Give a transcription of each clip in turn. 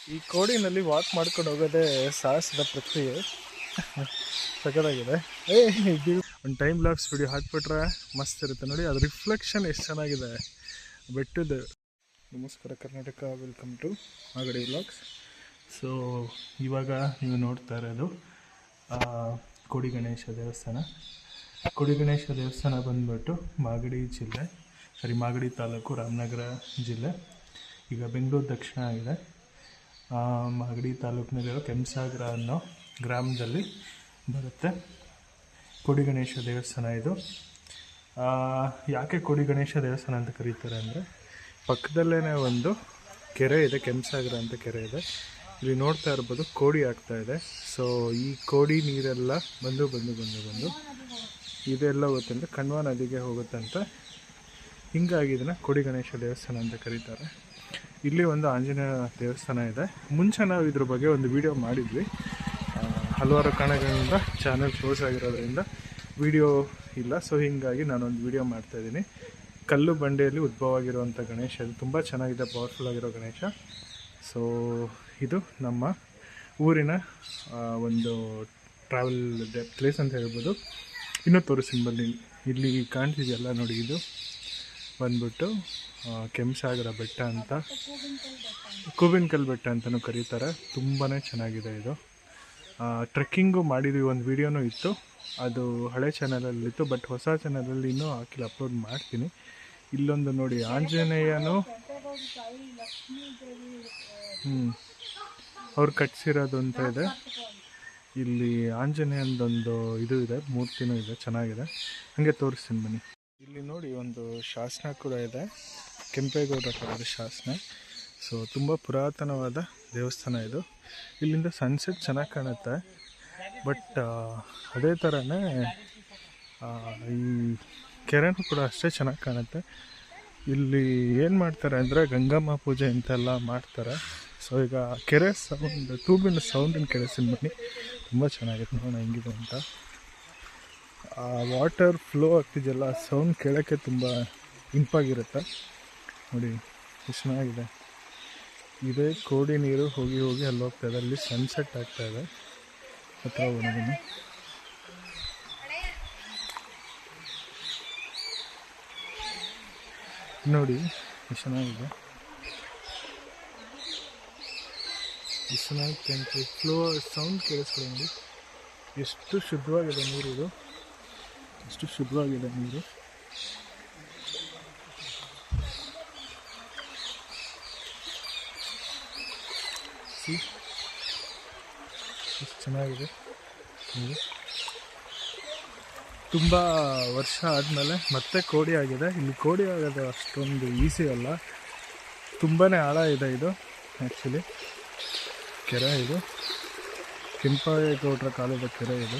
ಈ ಕೋಡಿನಲ್ಲಿ ವಾಕ್ ಮಾಡ್ಕೊಂಡು ಹೋಗೋದೇ ಸಾಹಸದ ಪ್ರಕ್ರಿಯೆ. ಸಖತ್ತಾಗಿದೆ. ಒಂದು ಟೈಮ್ ಲ್ಯಾಪ್ಸ್ ವಿಡಿಯೋ ಹಾಕ್ಬಿಟ್ರೆ ಮಸ್ತ್ ಇರುತ್ತೆ ನೋಡಿ. ಅದು ರಿಫ್ಲೆಕ್ಷನ್ ಎಷ್ಟು ಚೆನ್ನಾಗಿದೆ ಬೆಟ್ಟದ. ನಮಸ್ಕಾರ Karnataka, welcome to Magadi vlogs. So ಇವಾಗ ನೀವು ನೋಡ್ತಾ ಇರೋದು ಕೋಡಿ ಗಣೇಶ ದೇವಸ್ಥಾನ. ಕೋಡಿ ಗಣೇಶ ದೇವಸ್ಥಾನ ಬಂದ್ಬಿಟ್ಟು ಮಾಗಡಿ ತಾಲೂಕು, ರಾಮನಗರ ಜಿಲ್ಲೆ. ಈಗ ಬೆಂಗಳೂರು ದಕ್ಷಿಣ ಆಗಿದೆ. ಮಾಗಡಿ ತಾಲೂಕಿನಲ್ಲಿರೋ ಕೆಂಸಾಗರ ಅನ್ನೋ ಗ್ರಾಮದಲ್ಲಿ ಬರುತ್ತೆ ಕೋಡಿ ಗಣೇಶ ದೇವಸ್ಥಾನ. ಇದು ಯಾಕೆ ಕೋಡಿ ಗಣೇಶ ದೇವಸ್ಥಾನ ಅಂತ ಕರೀತಾರೆ ಅಂದರೆ, ಪಕ್ಕದಲ್ಲೇ ಒಂದು ಕೆರೆ ಇದೆ, ಕೆಂಸಾಗರ ಅಂತ ಕೆರೆ ಇದೆ. ಇಲ್ಲಿ ನೋಡ್ತಾ ಇರ್ಬೋದು ಕೋಡಿ ಆಗ್ತಾ ಇದೆ. ಸೊ ಈ ಕೋಡಿ ನೀರೆಲ್ಲ ಬಂದು ಇದೆಲ್ಲ ಹೋಗುತ್ತೆ ಕಣ್ವ ನದಿಗೆ ಹೋಗುತ್ತಂತ. ಹಿಂಗಾಗಿ ಇದನ್ನು ಕೋಡಿ ಗಣೇಶ ದೇವಸ್ಥಾನ ಅಂತ ಕರೀತಾರೆ. ಇಲ್ಲಿ ಒಂದು ಆಂಜನೇಯ ದೇವಸ್ಥಾನ ಇದೆ. ಮುಂಚೆ ನಾವು ಇದ್ರ ಬಗ್ಗೆ ಒಂದು ವಿಡಿಯೋ ಮಾಡಿದ್ವಿ. ಹಲವಾರು ಕಾರಣಗಳಿಂದ ಚಾನಲ್ ಕ್ಲೋಸ್ ಆಗಿರೋದ್ರಿಂದ ವಿಡಿಯೋ ಇಲ್ಲ. ಸೊ ಹೀಗಾಗಿ ನಾನೊಂದು ವಿಡಿಯೋ ಮಾಡ್ತಾಯಿದ್ದೀನಿ. ಕಲ್ಲು ಬಂಡೆಯಲ್ಲಿ ಉದ್ಭವ ಆಗಿರುವಂಥ ಗಣೇಶ. ಇದು ತುಂಬ ಚೆನ್ನಾಗಿದೆ, ಪವರ್ಫುಲ್ ಆಗಿರೋ ಗಣೇಶ. ಸೊ ಇದು ನಮ್ಮ ಊರಿನ ಒಂದು ಟ್ರಾವೆಲ್ ಪ್ಲೇಸ್ ಅಂತ ಹೇಳ್ಬೋದು. ಇನ್ನೂ ತೋರಿಸ್ತೀನಿ ಬನ್ನಿ. ಇಲ್ಲಿ ಕಾಣ್ತಿದೆಯಲ್ಲ ನೋಡಿ, ಇದು ಬಂದ್ಬಿಟ್ಟು ಕೆಂಸಾಗರ ಬೆಟ್ಟ ಅಂತ, ಕೂಬಿನಕಲ್ ಬೆಟ್ಟ ಅಂತಲೂ ಕರೀತಾರೆ. ತುಂಬಾ ಚೆನ್ನಾಗಿದೆ ಇದು. ಟ್ರೆಕ್ಕಿಂಗು ಮಾಡಿದ್ವಿ, ಒಂದು ವಿಡಿಯೋನೂ ಇತ್ತು. ಅದು ಹಳೆ ಚಾನಲಲ್ಲಿತ್ತು, ಬಟ್ ಹೊಸ ಚಾನಲಲ್ಲಿ ಇನ್ನೂ ಹಾಕಿಲ್ಲ, ಅಪ್ಲೋಡ್ ಮಾಡ್ತೀನಿ. ಇಲ್ಲೊಂದು ನೋಡಿ ಆಂಜನೇಯನು ಅವ್ರು ಕಟ್ಸಿರೋದು ಅಂತ ಇದೆ. ಇಲ್ಲಿ ಆಂಜನೇಯಂದೊಂದು ಇದು ಇದೆ, ಮೂರ್ತಿನೂ ಇದೆ, ಚೆನ್ನಾಗಿದೆ. ಹಾಗೆ ತೋರಿಸ್ತೀನಿ ಬನ್ನಿ. ಇಲ್ಲಿ ನೋಡಿ ಒಂದು ಶಾಸನ ಕೂಡ ಇದೆ, ಕೆಂಪೇಗೌಡರ ಕಾಲದ ಶಾಸನ. ಸೊ ತುಂಬ ಪುರಾತನವಾದ ದೇವಸ್ಥಾನ ಇದು. ಇಲ್ಲಿಂದ ಸನ್ಸೆಟ್ ಚೆನ್ನಾಗಿ ಕಾಣುತ್ತೆ. ಬಟ್ ಅದೇ ಥರನೇ ಈ ಕೆರೆನೂ ಕೂಡ ಅಷ್ಟೇ ಚೆನ್ನಾಗಿ ಕಾಣುತ್ತೆ. ಇಲ್ಲಿ ಏನು ಮಾಡ್ತಾರೆ ಅಂದರೆ ಗಂಗಮ್ಮ ಪೂಜೆ ಅಂತೆಲ್ಲ ಮಾಡ್ತಾರೆ. ಸೊ ಈಗ ಕೆರೆ ಸೌಂಡ್, ತೂಬಿನ ಸೌಂಡನ್ನು ಕೇಳಿಸ್ತೀನಿ ಬನ್ನಿ. ತುಂಬ ಚೆನ್ನಾಗಿತ್ತು, ನೋಡೋಣ ಹೆಂಗಿದೆ ಅಂತ. ಆ ವಾಟರ್ ಫ್ಲೋ ಆಗ್ತಿದೆಯಲ್ಲ, ಸೌಂಡ್ ಕೇಳೋಕ್ಕೆ ತುಂಬ ಇಂಪಾಗಿರುತ್ತೆ ನೋಡಿ, ಎಷ್ಟು ಚೆನ್ನಾಗಿದೆ. ಇದೇ ಕೋಡಿ ನೀರು ಹೋಗಿ ಅಲ್ಲಿ ಹೋಗ್ತಾಯಿದೆ. ಅಲ್ಲಿ ಸನ್ಸೆಟ್ ಆಗ್ತಾಯಿದೆ. ಹತ್ರ ಬಂದಿದ್ದೀನಿ ನೋಡಿ, ಎಷ್ಟು ಚೆನ್ನಾಗಿದೆ. ಎಷ್ಟು ಚೆನ್ನಾಗಿ ಕೆಂಪು ಫ್ಲೋ ಸೌಂಡ್ ಕೇಳಿಸ್ಕೊಳ್ಳಿ ನೋಡಿ. ಎಷ್ಟು ಶುದ್ಧವಾಗಿದೆ ನೀರು, ಇದು ಎಷ್ಟು ಶುದ್ಧವಾಗಿದೆ ನೀರು. ಎಷ್ಟು ಚೆನ್ನಾಗಿದೆ ನೀರು. ತುಂಬ ವರ್ಷ ಆದಮೇಲೆ ಮತ್ತೆ ಕೋಡಿ ಆಗಿದೆ. ಇಲ್ಲಿ ಕೋಡಿ ಆಗೋದು ಅಷ್ಟೊಂದು ಈಸಿ ಅಲ್ಲ, ತುಂಬಾ ಆಳ ಇದೆ ಇದು. ಆ್ಯಕ್ಚುಲಿ ಕೆರೆ ಇದು ಕೆಂಪೇಗೌಡರ ಕಾಲದ ಕೆರೆ ಇದು.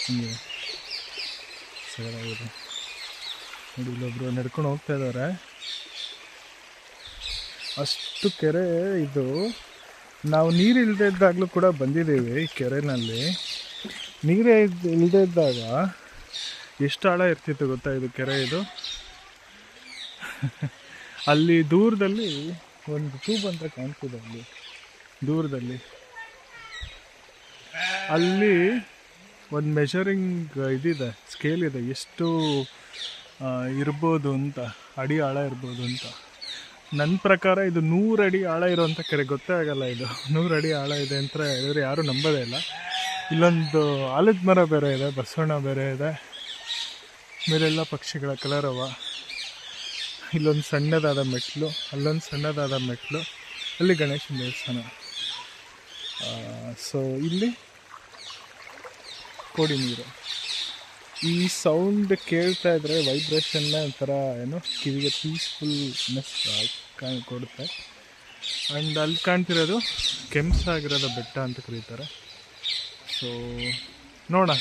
ಹೀಗೆ ಸರಿಯಾಗಿದೆ ನೋಡಿ. ಇಲ್ಲೊಬ್ರು ನಡ್ಕೊಂಡು ಹೋಗ್ತಾ ಇದ್ದಾರೆ. ಅಷ್ಟು ಕೆರೆ ಇದು. ನಾವು ನೀರು ಇಲ್ಲದೆ ಇದ್ದಾಗಲೂ ಕೂಡ ಬಂದಿದ್ದೀವಿ ಈ ಕೆರೆಯಲ್ಲಿ. ನೀರೇ ಇಲ್ಲದೆ ಇದ್ದಾಗ ಎಷ್ಟು ಆಳ ಇರ್ತಿತ್ತು ಗೊತ್ತಾ ಇದು ಕೆರೆ ಇದು. ಅಲ್ಲಿ ದೂರದಲ್ಲಿ ಒಂದು ಟ್ಯೂಬ್ ಅಂತ ಕಾಣ್ತಿದೆ, ಅಲ್ಲಿ ದೂರದಲ್ಲಿ. ಅಲ್ಲಿ ಒಂದು ಮೆಷರಿಂಗ್ ಇದಿದೆ, ಸ್ಕೇಲ್ ಇದೆ, ಎಷ್ಟು ಇರ್ಬೋದು ಅಂತ, ಅಡಿ ಆಳ ಇರ್ಬೋದು ಅಂತ. ನನ್ನ ಪ್ರಕಾರ ಇದು 100 ಅಡಿ ಆಳ ಇರೋವಂಥ ಕೆರೆ. ಗೊತ್ತೇ ಆಗಲ್ಲ ಇದು 100 ಅಡಿ ಆಳ ಇದೆ ಅಂತ ಹೇಳಿದ್ರೆ ಯಾರೂ ನಂಬೋದೇ ಇಲ್ಲ. ಇಲ್ಲೊಂದು ಆಲದ ಮರ ಬೇರೆ ಇದೆ, ಬಸವಣ್ಣ ಬೇರೆ ಇದೆ, ಮೇಲೆಲ್ಲ ಪಕ್ಷಿಗಳ ಕಲರವ. ಇಲ್ಲೊಂದು ಸಣ್ಣದಾದ ಮೆಟ್ಲು, ಅಲ್ಲೊಂದು ಸಣ್ಣದಾದ ಮೆಟ್ಲು, ಅಲ್ಲಿ ಗಣೇಶನ ದೇವಸ್ಥಾನ. ಸೊ ಇಲ್ಲಿ ಕೋಡಿ ನೀರು. ಈ ಸೌಂಡ್ ಕೇಳ್ತಾ ಇದ್ರೆ ವೈಬ್ರೇಷನ್ನ ಒಂಥರ ಏನೋ ಕಿವಿಗೆ ಪೀಸ್ಫುಲ್ನೆಸ್ ಕೊಡುತ್ತೆ. ಆ್ಯಂಡ್ ಅಲ್ಲಿ ಕಾಣ್ತಿರೋದು ಕೆಂಸಾಗಿರೋದ ಬೆಟ್ಟ ಅಂತ ಕರೀತಾರೆ. ಸೊ ನೋಡೋಣ,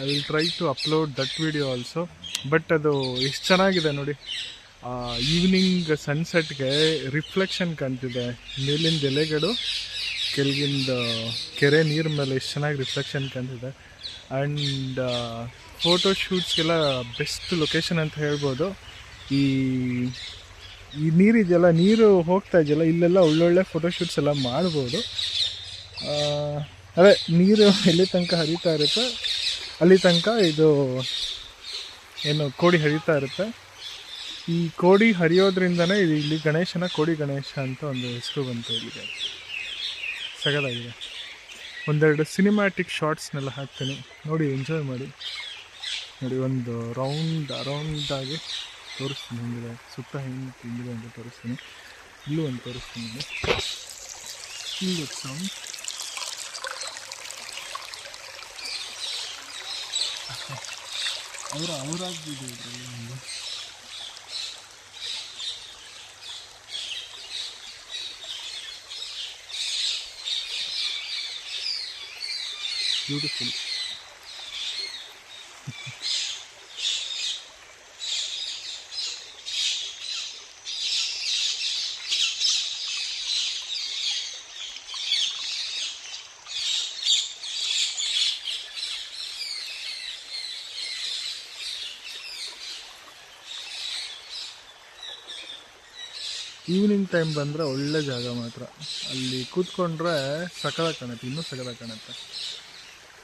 I will try to upload that video also. But ಅದು ಎಷ್ಟು ಚೆನ್ನಾಗಿದೆ ನೋಡಿ. ಈವ್ನಿಂಗ್ ಸನ್ಸೆಟ್ಗೆ ರಿಫ್ಲೆಕ್ಷನ್ ಕಾಣ್ತಿದೆ. ಮೇಲಿಂದ ಎಲೆಗಳು ಕೆಳಗಿಂದ ಕೆರೆ ನೀರ ಮೇಲೆ ಎಷ್ಟು ಚೆನ್ನಾಗಿ ರಿಫ್ಲೆಕ್ಷನ್ ಕಾಣ್ತಿದೆ. ಆ್ಯಂಡ್ ಫೋಟೋ ಶೂಟ್ಸ್ಗೆಲ್ಲ ಬೆಸ್ಟ್ ಲೊಕೇಶನ್ ಅಂತ ಹೇಳ್ಬೋದು. ಈ ಈ ನೀರಿದೆಯಲ್ಲ, ನೀರು ಹೋಗ್ತಾ ಇದೆಯಲ್ಲ, ಇಲ್ಲೆಲ್ಲ ಒಳ್ಳೊಳ್ಳೆ ಫೋಟೋಶೂಟ್ಸ್ ಎಲ್ಲ ಮಾಡ್ಬೋದು. ಅದೇ ನೀರು ಎಲ್ಲಿ ತನಕ ಹರಿತಾ ಇರುತ್ತೆ ಅಲ್ಲಿ ತನಕ ಇದು ಏನು ಕೋಡಿ ಹರಿತಾ ಇರುತ್ತೆ. ಈ ಕೋಡಿ ಹರಿಯೋದ್ರಿಂದನೇ ಇಲ್ಲಿ ಗಣೇಶನ ಕೋಡಿ ಗಣೇಶ ಅಂತ ಒಂದು ಹೆಸರು ಬಂತು ಇಲ್ಲಿಗೆ. ಸಗದಾಗಿದೆ. ಒಂದೆರಡು ಸಿನಿಮ್ಯಾಟಿಕ್ ಶಾರ್ಟ್ಸ್ನೆಲ್ಲ ಹಾಕ್ತೀನಿ, ನೋಡಿ ಎಂಜಾಯ್ ಮಾಡಿ. ನೋಡಿ ಒಂದು ಅರೌಂಡಾಗಿ ತೋರಿಸ್ತೀನಿ, ಹಿಂಗಿದೆ ಸುತ್ತ ಹಿಂಗಿದೆ ಅಂತ ತೋರಿಸ್ತೀನಿ. ಇಲ್ಲೂ ಒಂದು ತೋರಿಸ್ತೀನಿ. ಇಲ್ಲಿ ಸೌಂಡ್ ಅವರಾಗಿದೆ ಇದರಲ್ಲಿ ಒಂದು ಬ್ಯೂಟಿಫುಲ್. ಈವ್ನಿಂಗ್ ಟೈಮ್ ಬಂದರೆ ಒಳ್ಳೆ ಜಾಗ ಮಾತ್ರ. ಅಲ್ಲಿ ಕೂತ್ಕೊಂಡ್ರೆ ಸಕಲಾಗಿ ಕಾಣುತ್ತೆ, ಇನ್ನೂ ಸಕಲಾಗಿ ಕಾಣುತ್ತೆ.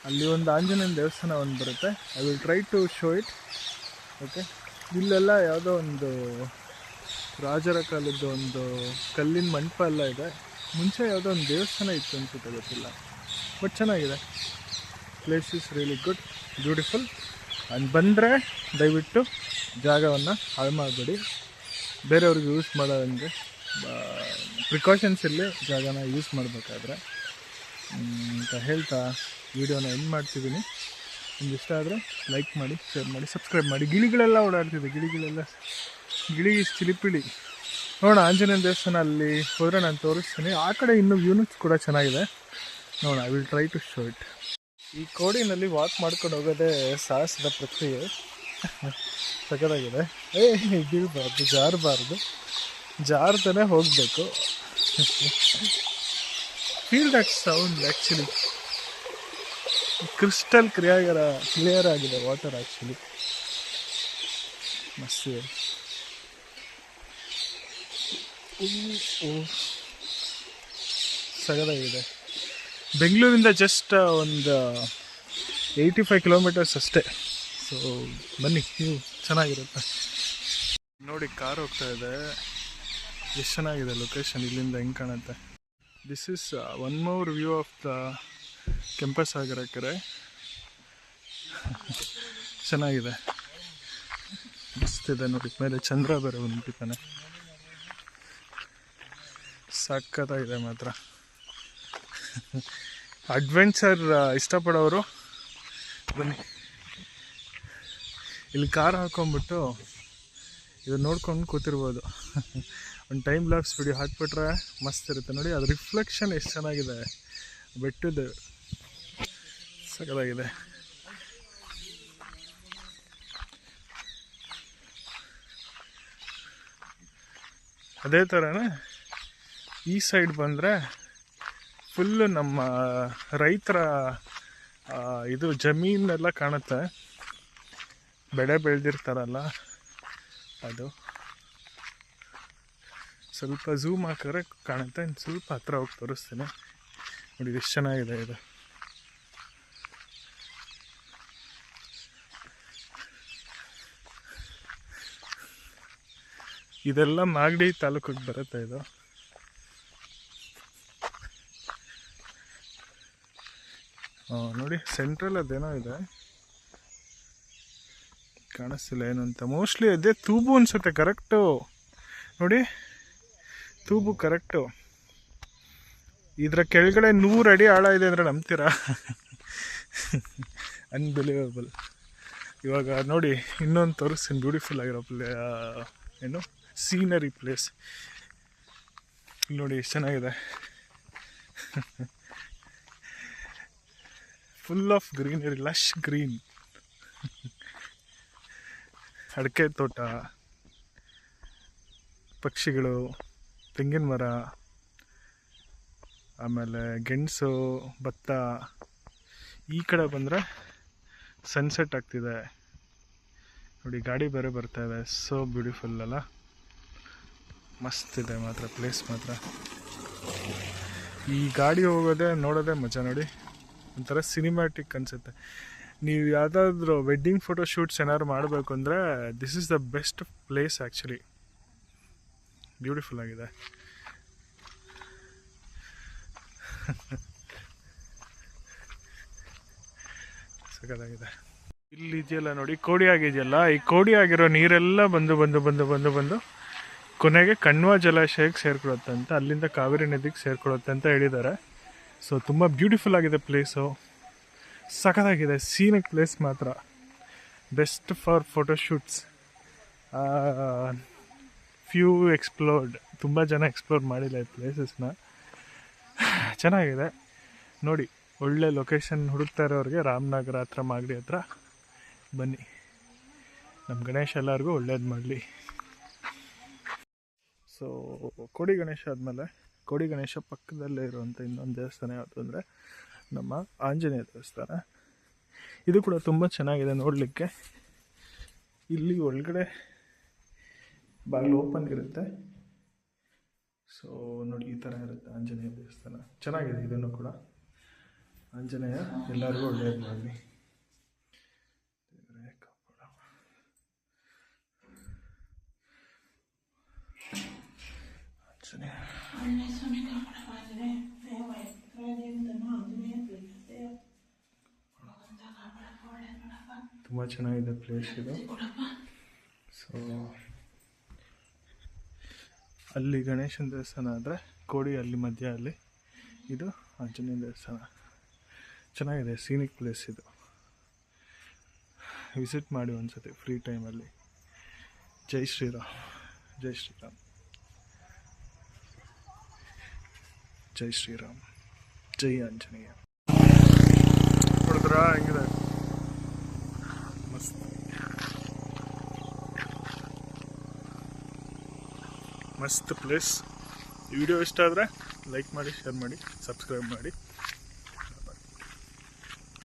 ಅಲ್ಲಿ ಒಂದು ಆಂಜನೇಯನ ದೇವಸ್ಥಾನ ಒಂದು ಬರುತ್ತೆ, I will try to show it. Okay, ಇಲ್ಲೆಲ್ಲ ಯಾವುದೋ ಒಂದು ರಾಜರ ಕಾಲದ್ದು ಒಂದು ಕಲ್ಲಿನ ಮಂಟಪ ಎಲ್ಲ ಇದೆ. ಮುಂಚೆ ಯಾವುದೋ ಒಂದು ದೇವಸ್ಥಾನ ಇತ್ತು ಅನ್ಸುತ್ತೆ, ಗೊತ್ತಿಲ್ಲ. ಬಟ್ ಚೆನ್ನಾಗಿದೆ. Place is really good, beautiful. ಅಲ್ಲಿ ಬಂದರೆ ದಯವಿಟ್ಟು ಜಾಗವನ್ನು ಹಾಳು ಮಾಡಬೇಡಿ. ಬೇರೆಯವ್ರಿಗೆ ಯೂಸ್ ಮಾಡೋದಂಗೆ ಪ್ರಿಕಾಷನ್ಸ್ ಇರಲಿ ಜಾಗನ ಯೂಸ್ ಮಾಡಬೇಕಾದ್ರೆ ಅಂತ ಹೇಳ್ತಾ ವೀಡಿಯೋನ ಎಂಡ್ ಮಾಡ್ತಿದ್ದೀನಿ. ನಿಮ್ಗೆ ಇಷ್ಟ ಆದರೆ ಲೈಕ್ ಮಾಡಿ, ಶೇರ್ ಮಾಡಿ, ಸಬ್ಸ್ಕ್ರೈಬ್ ಮಾಡಿ. ಗಿಳಿಗಳೆಲ್ಲ ಓಡಾಡ್ತಿದೆ, ಗಿಳಿ ಚಿಲಿಪಿಳಿ. ನೋಡೋಣ, ಆಂಜನೇಯ ದೇವಸ್ಥಾನ ಅಲ್ಲಿ ಹೋದರೆ ನಾನು ತೋರಿಸ್ತೀನಿ. ಆ ಕಡೆ ಇನ್ನೂ ವ್ಯೂಸ್ ಕೂಡ ಚೆನ್ನಾಗಿದೆ. ನೋಡೋಣ, I will try to show it. ಈ ಕೋಡಿನಲ್ಲಿ ವಾಕ್ ಮಾಡ್ಕೊಂಡು ಹೋಗೋದೇ ಸಾಹಸದ ಪ್ರಕ್ರಿಯೆ. ಸಖತ್ತಾಗಿದೆ. ಬೀಳಬಾರ್ದು, ಜಾರ್ತಾನೆ ಹೋಗಬೇಕು. Feel that sound. Actually crystal clear ಆಗಿದೆ ವಾಟರ್. ಆ್ಯಕ್ಚುಲಿ ಮಸ್ತ್ ಇದೆ. ಸಗದಾಗಿದೆ. ಬೆಂಗಳೂರಿಂದ ಜಸ್ಟ್ ಒಂದು 85 ಕಿಲೋಮೀಟರ್ಸ್ ಅಷ್ಟೇ. ಸೊ ಬನ್ನಿ, ನೀವು ಚೆನ್ನಾಗಿರುತ್ತೆ ನೋಡಿ. ಕಾರ್ ಹೋಗ್ತಾ ಇದೆ, ಎಷ್ಟು ಚೆನ್ನಾಗಿದೆ ಲೊಕೇಶನ್. ಇಲ್ಲಿಂದ ಹೆಂಗೆ ಕಾಣುತ್ತೆ. This is one more view of the Kempasagara ಕೆರೆ. ಚೆನ್ನಾಗಿದೆ, ಮಸ್ತಿದೆ ನೋಡಿ. ಮೇಲೆ ಚಂದ್ರ ಬೇರೆ ಬಂದ್ಬಿಟ್ಟಿದ್ದಾನೆ, ಸಖತ್ತಾಗಿದೆ ಮಾತ್ರ. ಅಡ್ವೆಂಚರ್ ಇಷ್ಟಪಡೋರು ಬನ್ನಿ. ಇಲ್ಲಿ ಕಾರ್ ಹಾಕೊಂಡ್ಬಿಟ್ಟು ಇದು ನೋಡ್ಕೊಂಡು ಕೂತಿರ್ಬೋದು. ಒಂದು ಟೈಮ್ ಲ್ಯಾಪ್ಸ್ ವಿಡಿಯೋ ಹಾಕ್ಬಿಟ್ರೆ ಮಸ್ತ್ ಇರುತ್ತೆ ನೋಡಿ. ಅದು ರಿಫ್ಲೆಕ್ಷನ್ ಎಷ್ಟು ಚೆನ್ನಾಗಿದೆ, ಬೆಟ್ಟದ್ದು ಸಖತ್ತಾಗಿದೆ. ಅದೇ ಥರನೇ ಈ ಸೈಡ್ ಬಂದರೆ ಫುಲ್ಲು ನಮ್ಮ ರೈತರ ಇದು ಜಮೀನೆಲ್ಲ ಕಾಣುತ್ತೆ. ಬೆಳೆ ಬೆಳೆದಿರ್ತಾರಲ್ಲ ಅದು. ಸ್ವಲ್ಪ ಝೂಮ್ ಹಾಕಿದ್ರೆ ಕಾಣುತ್ತೆ. ಇನ್ನು ಸ್ವಲ್ಪ ಹತ್ರ ಹೋಗಿ ತೋರಿಸ್ತೀನಿ ನೋಡಿ, ಎಷ್ಟು ಚೆನ್ನಾಗಿದೆ ಇದು. ಇದೆಲ್ಲ ಮಾಗಡಿ ತಾಲೂಕಿಗೆ ಬರುತ್ತೆ ಇದು. ನೋಡಿ ಸೆಂಟ್ರಲ್ ಅದೇನೋ ಇದೆ, ಕಾಣಿಸ್ತಿಲ್ಲ ಏನು ಅಂತ. ಮೋಸ್ಟ್ಲಿ ಅದೇ ತೂಬು ಅನ್ಸುತ್ತೆ. ಕರೆಕ್ಟು ನೋಡಿ, ತೂಬು ಕರೆಕ್ಟು. ಇದರ ಕೆಳಗಡೆ 100 ಅಡಿ ಆಳ ಇದೆ ಅಂದರೆ ನಂಬ್ತೀರಾ? ಅನ್ಬಿಲೀವಬಲ್. ಇವಾಗ ನೋಡಿ ಇನ್ನೊಂದು ತೋರಿಸ್ತೀನಿ, ಬ್ಯೂಟಿಫುಲ್ ಆಗಿರೋ ಏನು ಸೀನರಿ ಪ್ಲೇಸ್. ಇಲ್ಲಿ ನೋಡಿ ಎಷ್ಟು ಚೆನ್ನಾಗಿದೆ. Full of greenery, lush green. ಅಡಿಕೆ ತೋಟ, ಪಕ್ಷಿಗಳು, ತೆಂಗಿನ ಮರ, ಆಮೇಲೆ ಗೆಣಸು, ಭತ್ತ. ಈ ಕಡೆ ಬಂದರೆ ಸನ್ಸೆಟ್ ಆಗ್ತಿದೆ ನೋಡಿ. ಗಾಡಿ ಬೇರೆ ಬರ್ತಾ ಇದೆ. ಸೋ ಬ್ಯೂಟಿಫುಲ್ ಅಲ್ಲ. ಮಸ್ತ್ ಇದೆ ಮಾತ್ರ ಪ್ಲೇಸ್ ಮಾತ್ರ. ಈ ಗಾಡಿ ಹೋಗೋದೇ ನೋಡೋದೇ ಮಜಾ ನೋಡಿ, ಒಂಥರ ಸಿನಿಮ್ಯಾಟಿಕ್ ಅನಿಸುತ್ತೆ. ನೀವು ಯಾವುದಾದ್ರೂ ವೆಡ್ಡಿಂಗ್ ಫೋಟೋ ಶೂಟ್ಸ್ ಏನಾದ್ರು ಮಾಡಬೇಕು ಅಂದರೆ this is the best place actually. Beautiful ಆಗಿದೆ. ಸಖತ್ತಾಗಿದೆ. ಇಲ್ಲಿ ಇದೆಯಲ್ಲ ನೋಡಿ, ಕೋಡಿ ಆಗಿದೆಯಲ್ಲ, ಈ ಕೋಡಿ ಆಗಿರೋ ನೀರೆಲ್ಲ ಬಂದು ಬಂದು ಬಂದು ಬಂದು ಬಂದು ಕೊನೆಗೆ ಕಣ್ವ ಜಲಾಶಯಕ್ಕೆ ಸೇರ್ಕೊಳುತ್ತೆ ಅಂತ, ಅಲ್ಲಿಂದ ಕಾವೇರಿ ನದಿಗೆ ಸೇರ್ಕೊಳುತ್ತೆ ಅಂತ ಹೇಳಿದ್ದಾರೆ. ಸೊ ತುಂಬ ಬ್ಯೂಟಿಫುಲ್ ಆಗಿದೆ ಪ್ಲೇಸು, ಸಖತ್ತಾಗಿದೆ. ಸೀನಿಕ್ ಪ್ಲೇಸ್ ಮಾತ್ರ best for photoshoots. Few explored, ತುಂಬ ಜನ ಎಕ್ಸ್ಪ್ಲೋರ್ ಮಾಡಿಲ್ಲ ಈ ಪ್ಲೇಸಸ್ನ. ಚೆನ್ನಾಗಿದೆ ನೋಡಿ. ಒಳ್ಳೆ ಲೊಕೇಶನ್ ಹುಡುಕ್ತಾ ಇರೋರಿಗೆ ರಾಮನಗರ ಹತ್ರ, ಮಾಗಡಿ ಹತ್ರ ಬನ್ನಿ. ನಮ್ಮ ಗಣೇಶ ಎಲ್ಲರಿಗೂ ಒಳ್ಳೇದು ಮಾಡಲಿ. ಸೊ ಕೋಡಿ ಗಣೇಶ ಆದಮೇಲೆ, ಕೋಡಿ ಗಣೇಶ ಪಕ್ಕದಲ್ಲೇ ಇರುವಂಥ ಇನ್ನೊಂದು ದೇವಸ್ಥಾನ ಯಾವುದು ಅಂದರೆ ನಮ್ಮ ಆಂಜನೇಯ ದೇವಸ್ಥಾನ. ಇದು ಕೂಡ ತುಂಬ ಚೆನ್ನಾಗಿದೆ ನೋಡಲಿಕ್ಕೆ. ಇಲ್ಲಿ ಒಳಗಡೆ ಬಾಗಿಲು ಓಪನ್ ಇರುತ್ತೆ. ಸೊ ನೋಡಿ, ಈ ಥರ ಇರುತ್ತೆ ಆಂಜನೇಯ ದೇವಸ್ಥಾನ. ಚೆನ್ನಾಗಿದೆ ಇದನ್ನು ಕೂಡ. ಆಂಜನೇಯ ಎಲ್ಲರಿಗೂ ಒಳ್ಳೆಯದು ಮಾಡಲಿ. ತುಂಬ ಚೆನ್ನಾಗಿದೆ ಪ್ಲೇಸ್ ಇದು. ಸೊ ಅಲ್ಲಿ ಗಣೇಶನ ದೇವಸ್ಥಾನ ಆದರೆ ಕೋಡಿ ಅಲ್ಲಿ ಮಧ್ಯ, ಅಲ್ಲಿ ಇದು ಆಂಜನೇಯ ದೇವಸ್ಥಾನ. ಚೆನ್ನಾಗಿದೆ, ಸೀನಿಕ್ ಪ್ಲೇಸ್ ಇದು. ವಿಸಿಟ್ ಮಾಡಿ ಒಂದ್ಸತಿ ಫ್ರೀ ಟೈಮಲ್ಲಿ. ಜೈ ಶ್ರೀರಾಮ್, ಜೈ ಶ್ರೀರಾಮ್, ಜೈ ಶ್ರೀರಾಮ್, ಜೈ ಆಂಜನೇಯ. ನೋಡಿದ್ರಾ ಹೆಂಗಿದೆ, ಮಸ್ತ್ ಮಸ್ತ್ ಪ್ಲೇಸ್. ಈ ವಿಡಿಯೋ ಇಷ್ಟ ಆದರೆ ಲೈಕ್ ಮಾಡಿ, ಶೇರ್ ಮಾಡಿ, ಸಬ್ಸ್ಕ್ರೈಬ್ ಮಾಡಿ.